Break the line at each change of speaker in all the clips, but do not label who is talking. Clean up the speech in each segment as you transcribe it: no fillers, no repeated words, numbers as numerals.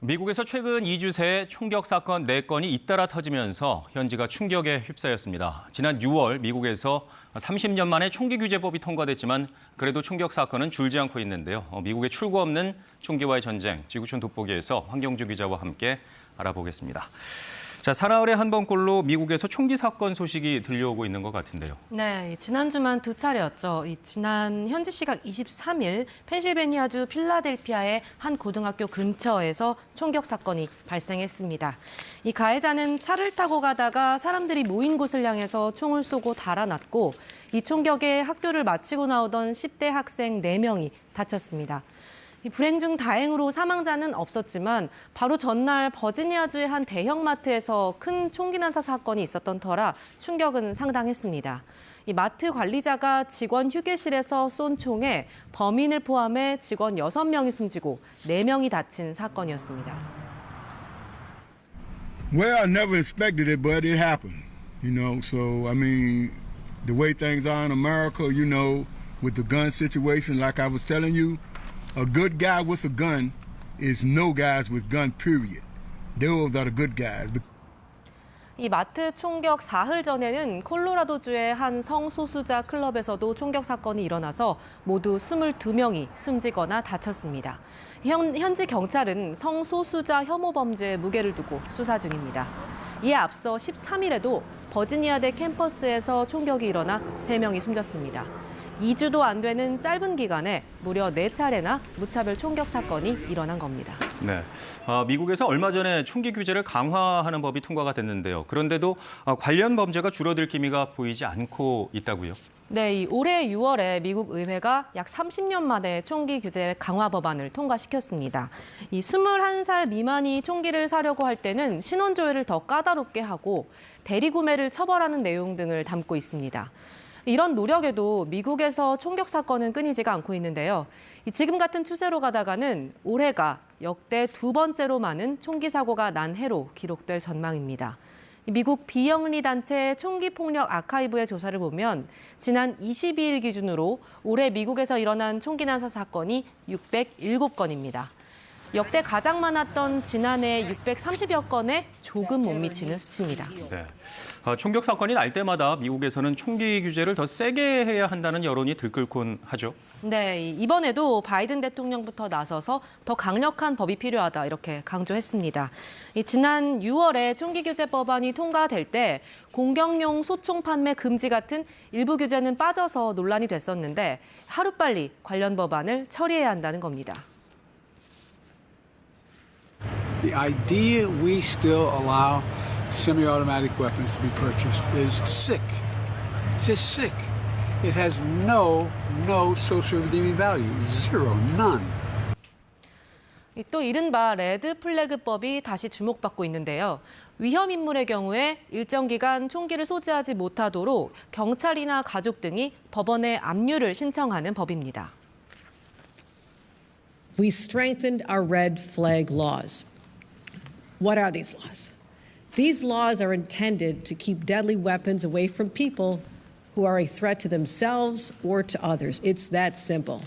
미국에서 최근 2주 새 총격 사건 4건이 잇따라 터지면서 현지가 충격에 휩싸였습니다. 지난 6월 미국에서 30년 만에 총기 규제법이 통과됐지만 그래도 총격 사건은 줄지 않고 있는데요. 미국의 출구 없는 총기와의 전쟁, 지구촌 돋보기에서 황경주 기자와 함께 알아보겠습니다. 자, 사나흘에 한 번꼴로 미국에서 총기 사건 소식이 들려오고 있는 것 같은데요.
네, 지난주만 2차례였죠. 지난 현지 시각 23일 펜실베니아주 필라델피아의 한 고등학교 근처에서 총격 사건이 발생했습니다. 이 가해자는 차를 타고 가다가 사람들이 모인 곳을 향해서 총을 쏘고 달아났고 이 총격에 학교를 마치고 나오던 10대 학생 4명이 다쳤습니다. 불행 중 다행으로 사망자는 없었지만 바로 전날 버지니아주의 한 대형마트에서 큰 총기 난사 사건이 있었던 터라 충격은 상당했습니다. 이 마트 관리자가 직원 휴게실에서 쏜 총에 범인을 포함해 직원 6명이 숨지고 4명이 다친 사건이었습니다.
Well, I never expected it, but it happened. So I mean, the way things are in America, with the gun situation, like I was telling you, a good guy with a gun is no guys with gun, period. Those are the good guys.
이 마트 총격 사흘 전에는 콜로라도주의 한 성소수자 클럽에서도 총격 사건이 일어나서 모두 22명이 숨지거나 다쳤습니다. 현지 경찰은 성소수자 혐오 범죄에 무게를 두고 수사 중입니다. 이에 앞서 13일에도 버지니아대 캠퍼스에서 총격이 일어나 3명이 숨졌습니다. 2주도 안 되는 짧은 기간에 무려 4차례나 무차별 총격 사건이 일어난 겁니다.
네, 미국에서 얼마 전에 총기 규제를 강화하는 법이 통과가 됐는데요. 그런데도 관련 범죄가 줄어들 기미가 보이지 않고 있다고요?
네, 올해 6월에 미국 의회가 약 30년 만에 총기 규제 강화 법안을 통과시켰습니다. 이 21살 미만이 총기를 사려고 할 때는 신원 조회를 더 까다롭게 하고 대리 구매를 처벌하는 내용 등을 담고 있습니다. 이런 노력에도 미국에서 총격 사건은 끊이지가 않고 있는데요. 지금 같은 추세로 가다가는 올해가 역대 2번째로 많은 총기 사고가 난 해로 기록될 전망입니다. 미국 비영리 단체 총기폭력 아카이브의 조사를 보면 지난 22일 기준으로 올해 미국에서 일어난 총기 난사 사건이 607건입니다. 역대 가장 많았던 지난해 630여 건에 조금 못 미치는 수치입니다.
네. 총격 사건이 날 때마다 미국에서는 총기 규제를 더 세게 해야 한다는 여론이 들끓곤 하죠.
네, 이번에도 바이든 대통령부터 나서서 더 강력한 법이 필요하다 이렇게 강조했습니다. 지난 6월에 총기 규제 법안이 통과될 때 공격용 소총 판매 금지 같은 일부 규제는 빠져서 논란이 됐었는데 하루빨리 관련 법안을 처리해야 한다는 겁니다.
The idea we still allow semi-automatic weapons to be purchased is sick. It's just sick. It has no social redeeming value. Zero, none.
또 이른바 레드 플래그법이 다시 주목받고 있는데요. 위험 인물의 경우에 일정 기간 총기를 소지하지 못하도록 경찰이나 가족 등이 법원에 압류를 신청하는 법입니다.
We strengthened our red flag laws. What are these laws? These laws are intended to keep deadly weapons away from people who are a threat to themselves or to others. It's that simple.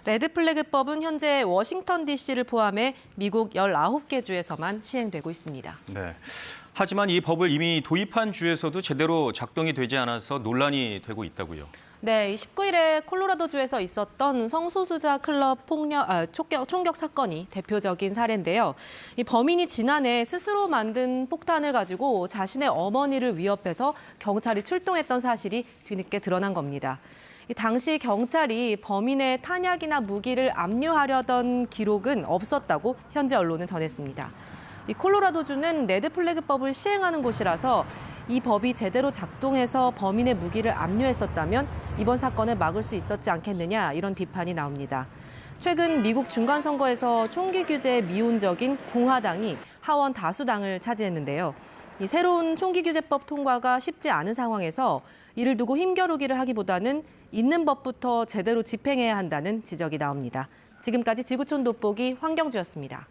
레드 플래그법은 현재 워싱턴 DC를 포함해 미국 19개 주에서만 시행되고 있습니다.
네. 하지만 이 법을 이미 도입한 주에서도 제대로 작동이 되지 않아서 논란이 되고 있다고요.
네, 19일에 콜로라도주에서 있었던 성소수자 클럽 총격 사건이 대표적인 사례인데요. 이 범인이 지난해 스스로 만든 폭탄을 가지고 자신의 어머니를 위협해서 경찰이 출동했던 사실이 뒤늦게 드러난 겁니다. 당시 경찰이 범인의 탄약이나 무기를 압류하려던 기록은 없었다고 현지 언론은 전했습니다. 이 콜로라도주는 레드 플래그법을 시행하는 곳이라서 이 법이 제대로 작동해서 범인의 무기를 압류했었다면 이번 사건을 막을 수 있었지 않겠느냐 이런 비판이 나옵니다. 최근 미국 중간선거에서 총기 규제에 미온적인 공화당이 하원 다수당을 차지했는데요. 이 새로운 총기 규제법 통과가 쉽지 않은 상황에서 이를 두고 힘겨루기를 하기보다는 있는 법부터 제대로 집행해야 한다는 지적이 나옵니다. 지금까지 지구촌 돋보기 황경주였습니다.